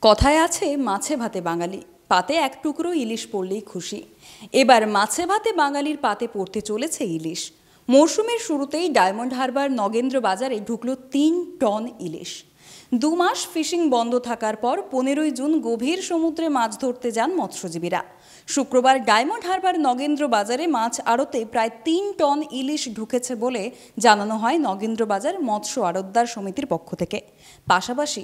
কথায় আছে মাছে ভাতে বাঙালি, পাতে এক টুকরো ইলিশ পড়লেই খুশি। এবার মাছে ভাতে বাঙালির পাতে পড়তে চলেছে ইলিশ। মরশুমের শুরুতেই ডায়মন্ড হারবার নগেন্দ্র বাজারে ঢুকলো ৩ টন ইলিশ। ২ মাস ফিশিং বন্ধ থাকার পর ১৫ই জুন গভীর সমুদ্রে মাছ ধরতে যান মৎস্যজীবীরা। শুক্রবার ডায়মন্ড হারবার নগেন্দ্র বাজারে মাছ আড়তে প্রায় ৩ টন ইলিশ ঢুকেছে বলে জানানো হয় নগেন্দ্র বাজার মৎস্য আড়তদার সমিতির পক্ষ থেকে। পাশাপাশি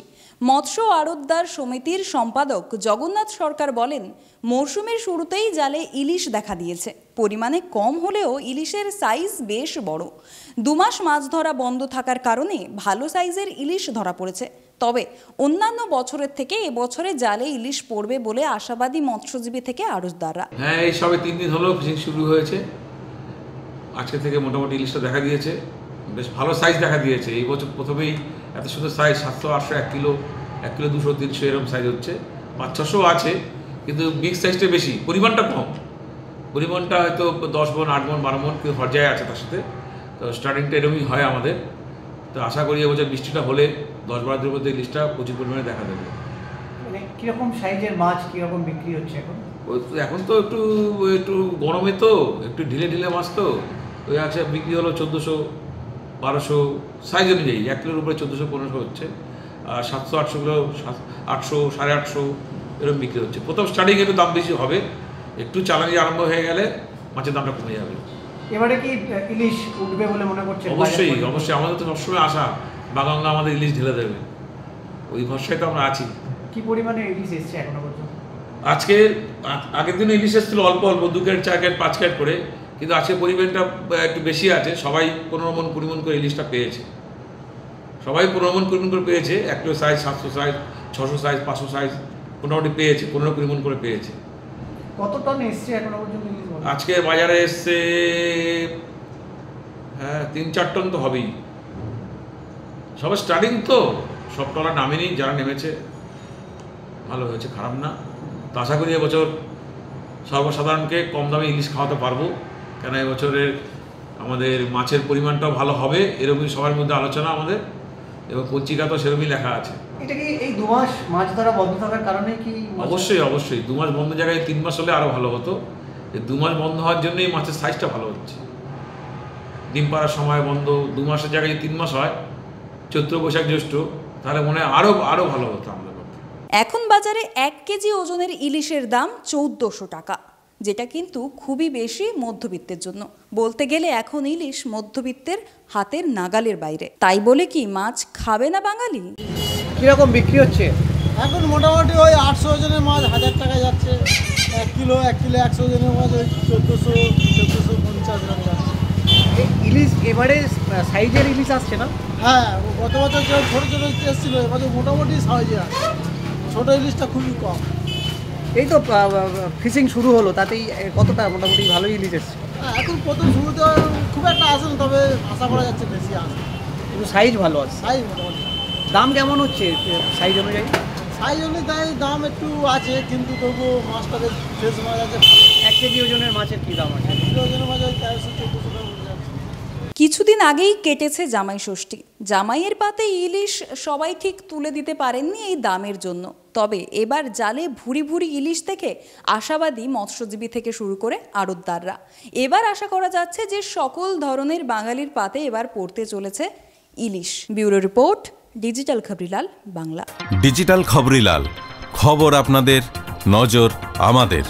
মৎস্য আড়তদার সমিতির সম্পাদক জগন্নাথ সরকার বলেন, মরশুমের শুরুতেই জালে ইলিশ দেখা দিয়েছে। পরিমাণে কম হলেও ইলিশের সাইজ বেশ বড়। ২ মাস মাছ ধরা বন্ধ থাকার কারণে ভালো সাইজের ইলিশ ধরা পড়েছে। তবে অন্যান্য বছরের থেকে এবছরে জালে ইলিশ পড়বে বলে আশাবাদী মৎস্যজীবী থেকে আড়তদাররা। হ্যাঁ, এই সবে 3 দিন হলো ফিশিং শুরু হয়েছে। আজকে থেকে মোটামুটি ইলিশটা দেখা দিয়েছে, বেশ ভালো সাইজ দেখা দিয়েছে। এই বছর প্রথমেই এত সুন্দর সাইজ 700, 800, 1 কিলো, 1 কিলো 200, 300 এরকম সাইজ হচ্ছে। 500-600 আছে, কিন্তু বিগ সাইজটা বেশি, পরিমাণটা কম। পরিমাণটা হয়তো 10 মণ, 8 মণ, 12 মণ কেউ পর্যায়ে আছে তার সাথে। তো স্টার্টিংটা এরকমই হয় আমাদের। তো আশা করি এবছর বৃষ্টিটা হলে 10-12 দিনের মধ্যে ইলিশটা প্রচুর পরিমাণে দেখা দেবে। মানে কীরকম সাইজের মাছ কীরকম বিক্রি হচ্ছে এখন? এখন তো একটু গরমে তো একটু ঢিলে মাছ তো ওই আছে, বিক্রি হলো 1400, 1200 সাইজ অনুযায়ী। 1 কিলোর উপরে 1400-1500 হচ্ছে। আর 700-800 কিলো 800, 850 এরকম বিক্রি হচ্ছে। প্রথম স্টার্টিং একটু দাম বেশি হবে, একটু চালানি আরম্ভ হয়ে গেলে মাছের দামটা কমে যাবে। এবারে কি ইলিশ উঠবে বলে মনে করছেন? অবশ্যই আমাদের তো সবসময় আশা বাগাঙ্গা আমাদের ইলিশ ঢেলে দেবে, ওই ভরসায় তো আমরা আছি। কি পরিমাণে ইলিশ এসছে এখনো পর্যন্ত? আজকে আগের দিনে ইলিশ এসেছিল অল্প 2 ক্যারেট, 4 ক্যারেট, 5 ক্যারেট করে, কিন্তু আজকে পরিমাণটা একটু বেশি আছে। সবাই 15 মণ, 20 মণ করে ইলিশটা পেয়েছে। সবাই 15 মণ, 20 মণ করে পেয়েছে। 1 kilo size, 700 size, 600 size, 500 size মোটামুটি পেয়েছে। 15-20 মণ করে পেয়েছে। কত টন এসছে এখনো পর্যন্ত ইলিশ? আজকে বাজারে এসছে 3-4 টন তো হবেই। সব স্টার্টিং তো, সব টলা নামেনি, যারা নেমেছে ভালো হয়েছে, খারাপ না। তো আশা করি এবছর সর্বসাধারণকে কম দামে ইলিশ খাওয়াতে পারবো, কেন এবছরের আমাদের মাছের পরিমাণটাও ভালো হবে, এরকমই সবার মধ্যে আলোচনা আমাদের, এবং পত্রিকা তো সেরকমই লেখা আছে। এটা কি এই 2 মাস মাছ ধরা বন্ধ থাকার কারণে কি? অবশ্যই 2 মাস বন্ধ জায়গায় 3 মাস হলে আরও ভালো হতো। এই 2 মাস বন্ধ হওয়ার জন্যই মাছের সাইজটা ভালো হচ্ছে। ডিম পাড়ার সময় বন্ধ, 2 মাসের জায়গায় 3 মাস হয়, চৈত্র, বৈশাখ, জ্যৈষ্ঠ, তাহলে মনে হয় আরও ভালো হতো আমাদের। এখন বাজারে 1 কেজি ওজনের ইলিশের দাম 1400 টাকা, যেটা কিন্তু খুবই বেশি মধ্যবিত্তের জন্য। বলতে গেলে এখন ইলিশ মধ্যবিত্তের হাতের নাগালের বাইরে। তাই বলে কি মাছ খাবে না বাঙালি? কীরকম বিক্রি হচ্ছে এখন? মোটামুটি ওই 800 ওজনের মাছ 1000 টাকা যাচ্ছে। 1 কিলো 100 ওজনের মাছ ওই 1400-1450 গ্রাম যাচ্ছে। ইলিশ এবারে সাইজের ইলিশ আসছে না? হ্যাঁ, গত বছর যে ছোটো এসেছিল, এবার মোটামুটি সাইজে আছে। ছোটো ইলিশটা খুবই কম। এই তো ফিশিং শুরু হলো, তাতেই কতটা মোটামুটি ভালোই ইলিশ এসছে। এখন প্রথম শুরুতে খুব একটা আসে না, তবে আশা করা যাচ্ছে বেশি আসে। কিন্তু সাইজ ভালো আছে। সাইজ মোটামুটি। দাম কেমন হচ্ছে সাইজ অনুযায়ী? সাইজ অনুযায়ী দাম একটু আছে, কিন্তু তবুও মাছটাকে ফ্রেশ মাছ আছে। 1 কেজি ওজনের মাছের কি দাম আছে? 1 কিলো ওজনের মাছ ওই 1300-1400 টাকা যাচ্ছে। কিছুদিন আগেই কেটেছে জামাই ষষ্ঠী। জামাইয়ের পাতে ইলিশ সবাই ঠিক তুলে দিতে পারেননি এই দামের জন্য। তবে এবার জালে ভুরি ভুরি ইলিশ দেখে আশাবাদী মৎস্যজীবী থেকে শুরু করে আড়তদাররা। এবার আশা করা যাচ্ছে যে সকল ধরনের বাঙালির পাতে এবার পড়তে চলেছে ইলিশ। Bureau report, digital Khaborilal Bangla. Digital Khaborilal, খবর আপনাদের, নজর আমাদের।